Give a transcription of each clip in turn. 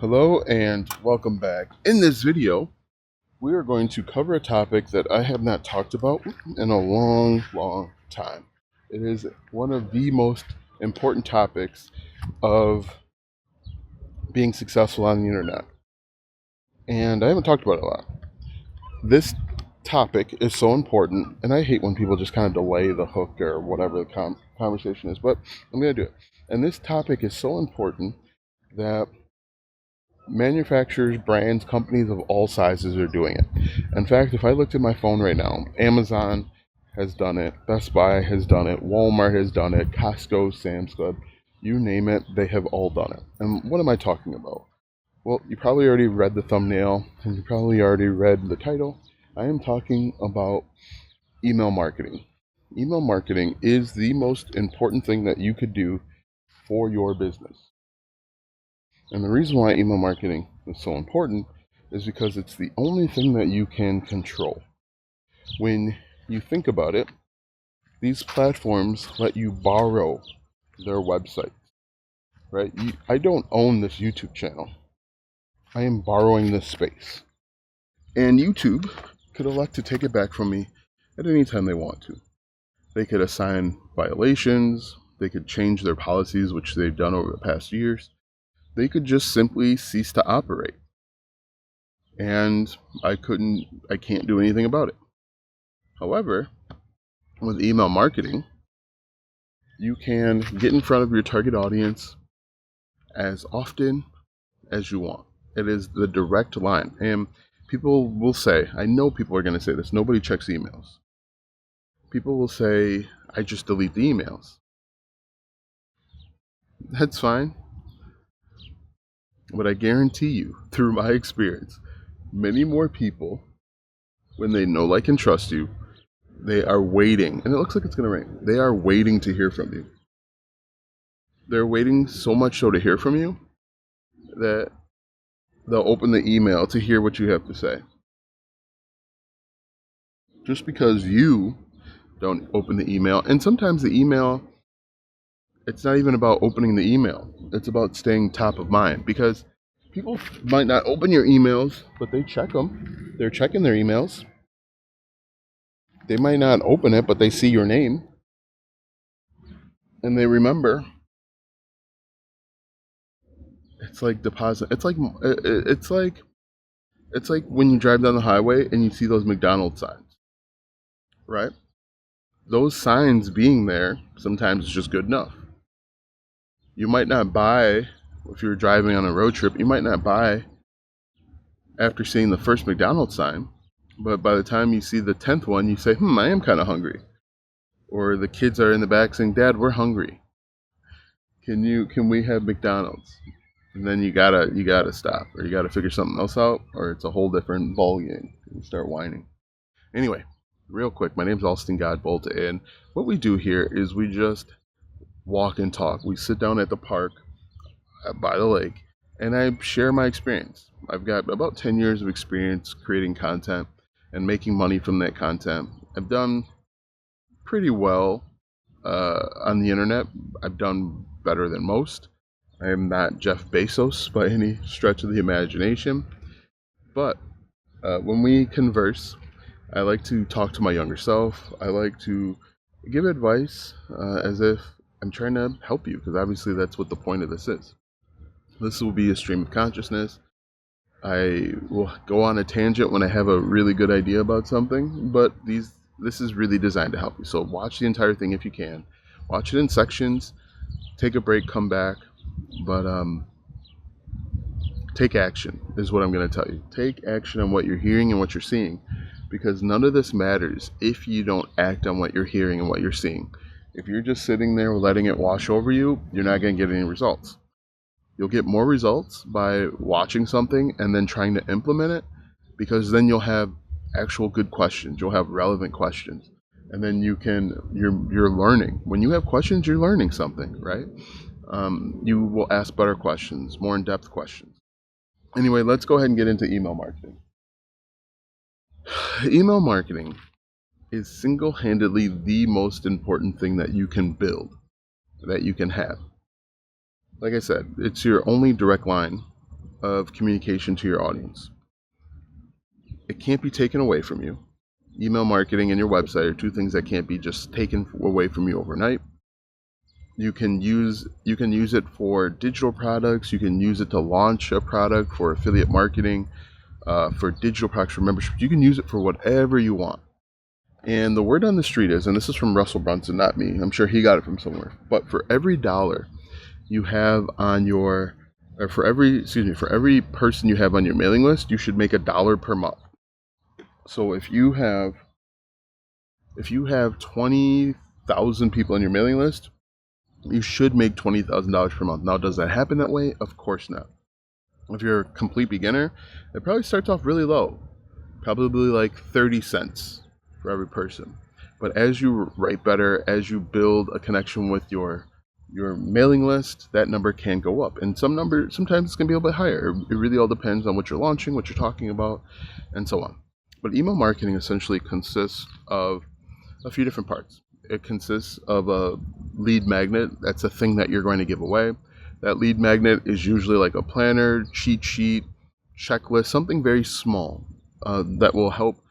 Hello and welcome back. In this video, we are going to cover a topic that I have not talked about in a long time. It is one of the most important topics of being successful on the internet. And I haven't talked about it a lot. This topic is so important, and I hate when people just kind of delay the hook or whatever the conversation is, but I'm going to do it. And this topic is so important that manufacturers, brands, companies of all sizes are doing it. In fact, if I looked at my phone right now, Amazon has done it, Best Buy has done it, Walmart has done it, Costco, Sam's Club, you name it, they have all done it. And what am I talking about? Well, you probably already read the thumbnail, and you probably already read the title. I am talking about email marketing. Email marketing is the most important thing that you could do for your business. And the reason why email marketing is so important is because it's the only thing that you can control. When you think about it, these platforms let you borrow their websites, right? I don't own this YouTube channel. I am borrowing this space. And YouTube could elect to take it back from me at any time they want to. They could assign violations. They could change their policies, which they've done over the past years. They could just simply cease to operate. And I can't do anything about it. However, with email marketing, you can get in front of your target audience as often as you want. It is the direct line. And people will say, I know people are going to say this, nobody checks emails. People will say, I just delete the emails. That's fine. But I guarantee you, through my experience, many more people, when they know, like, and trust you, they are waiting, and it looks like it's going to rain. They are waiting to hear from you. They're waiting so much so to hear from you that they'll open the email to hear what you have to say. Just because you don't open the email, and sometimes the email, it's not even about opening the email. It's about staying top of mind, because people might not open your emails, but they check them. They're checking their emails. They might not open it, but they see your name. And they remember. It's like deposit. It's like when you drive down the highway and you see those McDonald's signs, right? Those signs being there sometimes is just good enough. You might not buy, if you're driving on a road trip, you might not buy after seeing the first McDonald's sign, but by the time you see the 10th one, you say, I am kind of hungry. Or the kids are in the back saying, Dad, we're hungry. Can we have McDonald's? And then you gotta stop, or you gotta figure something else out, or it's a whole different ball game. You start whining. Anyway, real quick, my name's Alston Godbolt, and what we do here is we just walk and talk. We sit down at the park by the lake, and I share my experience. I've got about 10 years of experience creating content and making money from that content. I've done pretty well on the internet. I've done better than most. I am not Jeff Bezos by any stretch of the imagination, but when we converse, I like to talk to my younger self. I like to give advice as if I'm trying to help you, because obviously that's what the point of this is. This will be a stream of consciousness. I will go on a tangent when I have a really good idea about something, but this is really designed to help you. So watch the entire thing if you can. Watch it in sections. Take a break, come back. But take action is what I'm going to tell you. Take action on what you're hearing and what you're seeing, because none of this matters if you don't act on what you're hearing and what you're seeing. If you're just sitting there letting it wash over you, you're not going to get any results. You'll get more results by watching something and then trying to implement it, because then you'll have actual good questions. You'll have relevant questions. And then you're learning. When you have questions, you're learning something, right? You will ask better questions, more in-depth questions. Anyway, let's go ahead and get into email marketing. Email marketing is single-handedly the most important thing that you can build, that you can have. Like I said, it's your only direct line of communication to your audience. It can't be taken away from you. Email marketing and your website are two things that can't be just taken away from you overnight. You can use it for digital products. You can use it to launch a product, for affiliate marketing, for digital products, for membership. You can use it for whatever you want. And the word on the street is, and this is from Russell Brunson, not me, I'm sure he got it from somewhere, but for every dollar you have on your, or for every person you have on your mailing list, you should make $1 per month. So if you have 20,000 people on your mailing list, you should make $20,000 per month. Now, does that happen that way? Of course not. If you're a complete beginner, it probably starts off really low, probably like 30 cents for every person. But as you write better, as you build a connection with your mailing list, that number can go up. And sometimes it's going to be a little bit higher. It really all depends on what you're launching, what you're talking about, and so on. But email marketing essentially consists of a few different parts. It consists of a lead magnet. That's a thing that you're going to give away. That lead magnet is usually like a planner, cheat sheet, checklist, something very small that will help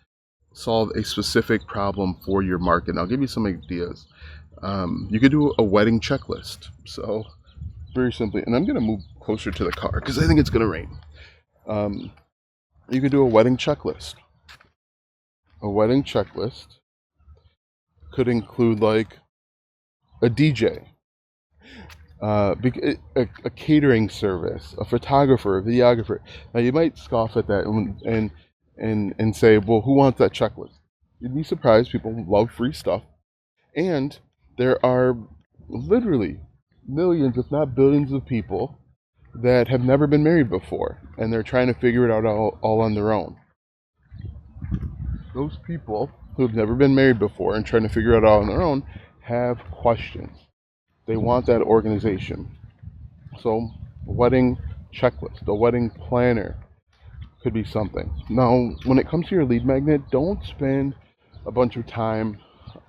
solve a specific problem for your market. And I'll give you some ideas. You could do a wedding checklist. So very simply, and I'm going to move closer to the car because I think it's going to rain. You could do a wedding checklist. A wedding checklist could include like a DJ, a catering service, a photographer, a videographer. Now you might scoff at that and say, well, who wants that checklist? You'd be surprised. People love free stuff. And there are literally millions, if not billions of people that have never been married before, and they're trying to figure it out all on their own. Those people who have never been married before and trying to figure it out on their own have questions. They want that organization. So, a wedding checklist, a wedding planner could be something. Now, when it comes to your lead magnet, don't spend a bunch of time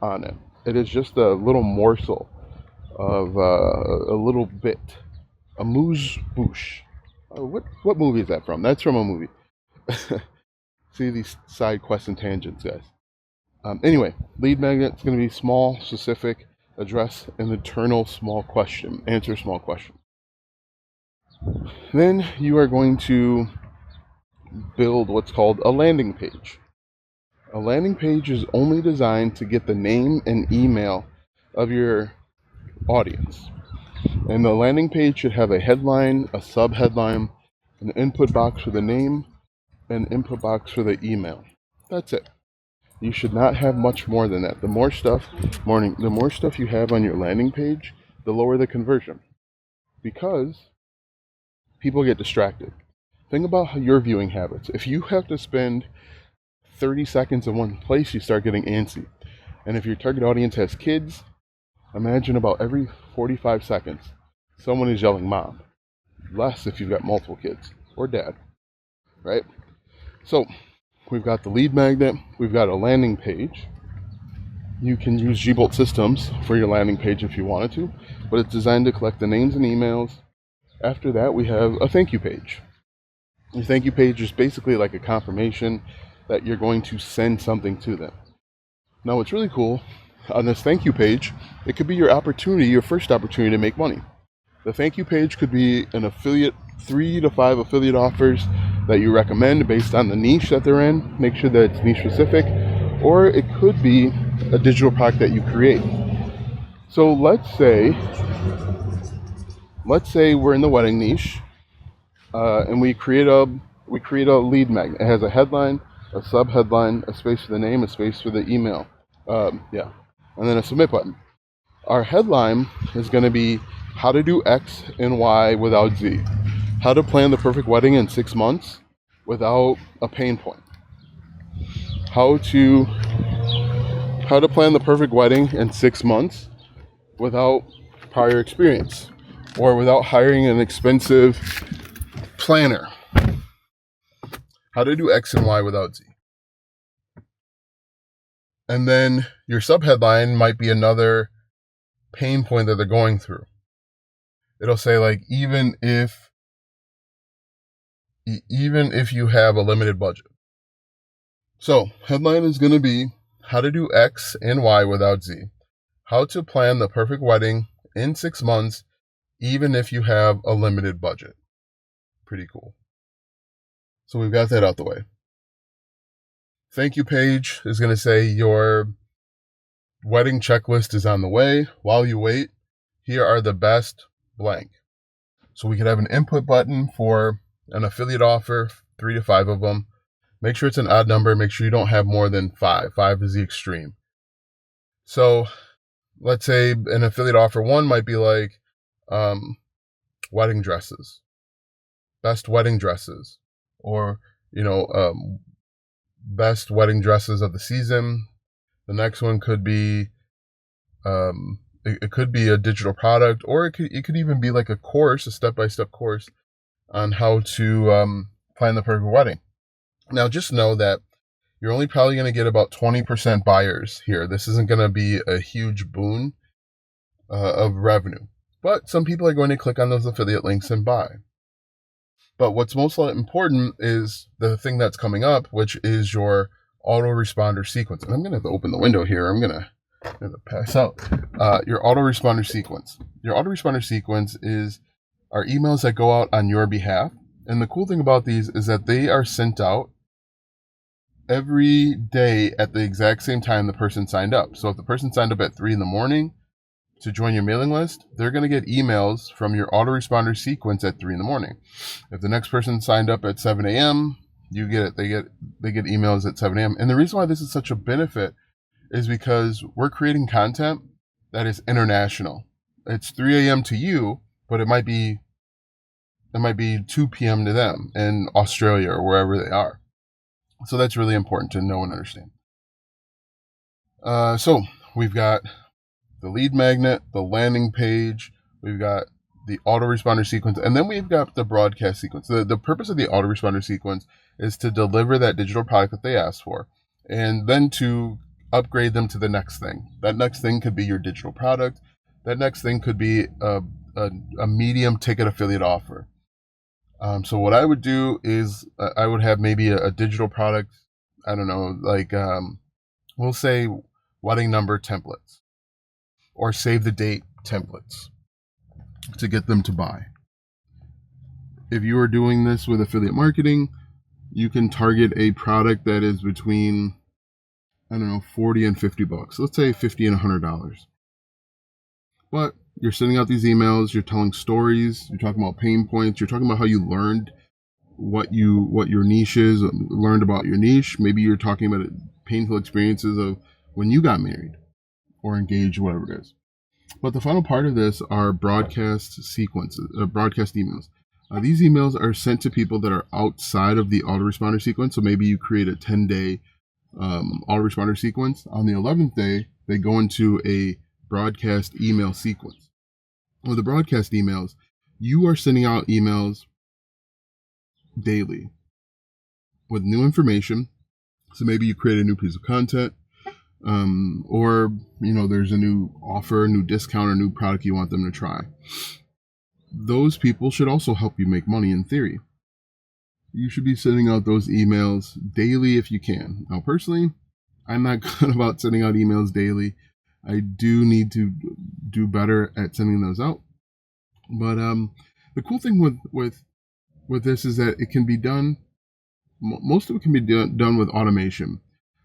on it. It is just a little morsel of a little bit, a amuse-bouche. What movie is that from? That's from a movie. See these side quests and tangents, guys. Anyway, lead magnet is going to be small, specific, address an eternal small question, answer small question. Then you are going to build what's called a landing page. A landing page is only designed to get the name and email of your audience. And the landing page should have a headline, a sub-headline, an input box for the name, an input box for the email. That's it. You should not have much more than that. The more stuff you have on your landing page, the lower the conversion. Because people get distracted. Think about your viewing habits. If you have to spend 30 seconds in one place, you start getting antsy. And if your target audience has kids, imagine about every 45 seconds, someone is yelling mom. Less if you've got multiple kids, or dad, right? So, we've got the lead magnet, we've got a landing page. You can use Gbolt systems for your landing page if you wanted to, but it's designed to collect the names and emails. After that, we have a thank you page. Your thank you page is basically like a confirmation that you're going to send something to them. Now, what's really cool, on this thank you page, it could be your first opportunity to make money. The thank you page could be an affiliate, 3 to 5 affiliate offers that you recommend based on the niche that they're in. Make sure that it's niche specific, or it could be a digital product that you create. So let's say we're in the wedding niche, and we create a lead magnet. It has a headline, a sub-headline, a space for the name, a space for the email, and then a submit button. Our headline is going to be how to do X and Y without Z. How to plan the perfect wedding in 6 months without a pain point. How to plan the perfect wedding in 6 months without prior experience or without hiring an expensive planner. How to do X and Y without Z. And then your subheadline might be another pain point that they're going through. It'll say like, even if even if you have a limited budget. So, headline is going to be how to do X and Y without Z. How to plan the perfect wedding in 6 months, even if you have a limited budget. Pretty cool. So we've got that out the way. Thank you page is going to say your wedding checklist is on the way. While you wait, here are the best blank. So we could have an input button for an affiliate offer, 3 to 5 of them. Make sure it's an odd number. Make sure you don't have more than 5. 5 is the extreme. So let's say an affiliate offer 1 might be like wedding dresses, best wedding dresses, or, best wedding dresses of the season. The next one could be, it could be a digital product, or it could even be like a course, a step-by-step course on how to plan the perfect wedding. Now, just know that you're only probably going to get about 20% buyers here. This isn't going to be a huge boon of revenue, but some people are going to click on those affiliate links and buy. But what's most important is the thing that's coming up, which is your autoresponder sequence. And I'm going to have to open the window here. I'm going to pass out. Your autoresponder sequence. Your autoresponder sequence are emails that go out on your behalf. And the cool thing about these is that they are sent out every day at the exact same time the person signed up. So if the person signed up at 3 in the morning to join your mailing list, they're going to get emails from your autoresponder sequence at 3 in the morning. If the next person signed up at 7 a.m., you get it. They get emails at 7 a.m. And the reason why this is such a benefit is because we're creating content that is international. It's 3 a.m. to you, but it might be 2 p.m. to them in Australia or wherever they are. So that's really important to know and understand. So we've got the lead magnet, the landing page, we've got the autoresponder sequence, and then we've got the broadcast sequence. The purpose of the autoresponder sequence is to deliver that digital product that they asked for, and then to upgrade them to the next thing. That next thing could be your digital product. That next thing could be a medium ticket affiliate offer. So what I would do is I would have maybe a digital product. I don't know, like we'll say wedding number templates or save the date templates to get them to buy. If you are doing this with affiliate marketing, you can target a product that is between, I don't know, 40 and 50 bucks. Let's say 50 and $100. But you're sending out these emails, you're telling stories, you're talking about pain points, you're talking about how you learned what your niche is, learned about your niche. Maybe you're talking about painful experiences of when you got married or engaged, whatever it is. But the final part of this are broadcast sequences, broadcast emails. These emails are sent to people that are outside of the autoresponder sequence. So maybe you create a 10-day autoresponder sequence. On the 11th day, they go into a broadcast email sequence. With the broadcast emails, you are sending out emails daily with new information. So maybe you create a new piece of content, or there's a new offer, new discount, or new product you want them to try. Those people should also help you make money in theory. You should be sending out those emails daily if you can. Now, personally, I'm not good about sending out emails daily. I do need to do better at sending those out. But the cool thing with this is that it can be done. Most of it can be done with automation.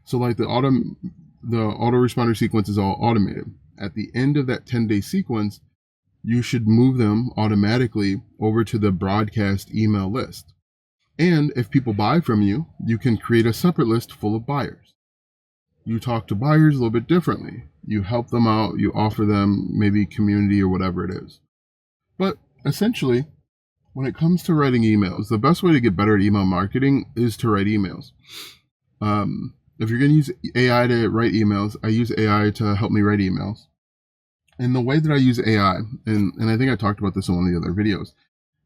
So like the autoresponder sequence is all automated. At the end of that 10-day sequence, you should move them automatically over to the broadcast email list. And if people buy from you, you can create a separate list full of buyers. You talk to buyers a little bit differently. You help them out. You offer them maybe community or whatever it is. But essentially, when it comes to writing emails, the best way to get better at email marketing is to write emails. If you're going to use AI to write emails, I use AI to help me write emails. And the way that I use AI, and I think I talked about this in one of the other videos,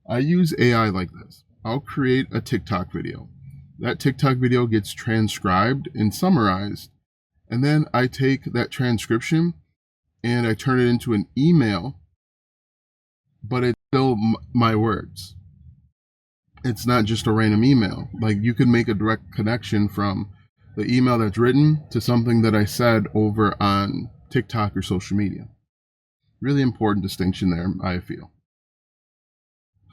I use AI like this. I'll create a TikTok video. That TikTok video gets transcribed and summarized. And then I take that transcription and I turn it into an email, but it's still my words. It's not just a random email. Like, you could make a direct connection from the email that's written to something that I said over on TikTok or social media. Really important distinction there, I feel.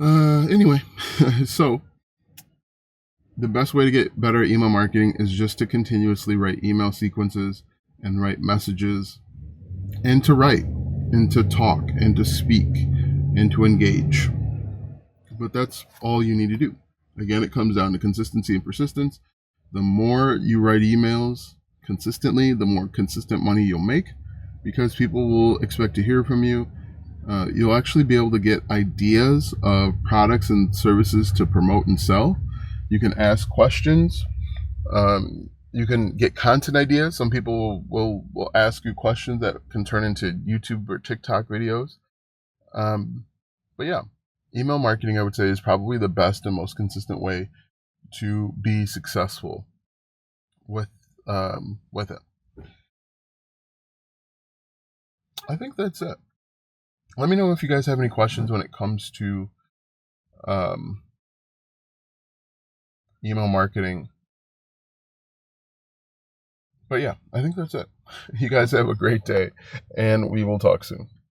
Anyway, so the best way to get better at email marketing is just to continuously write email sequences and write messages, and to write and to talk and to speak and to engage. But that's all you need to do. Again, it comes down to consistency and persistence. The more you write emails consistently, the more consistent money you'll make, because people will expect to hear from you. You'll actually be able to get ideas of products and services to promote and sell. You can ask questions. You can get content ideas. Some people will ask you questions that can turn into YouTube or TikTok videos. But yeah, email marketing, I would say, is probably the best and most consistent way to be successful with it. I think that's it. Let me know if you guys have any questions when it comes to email marketing. But yeah, I think that's it. You guys have a great day, and we will talk soon.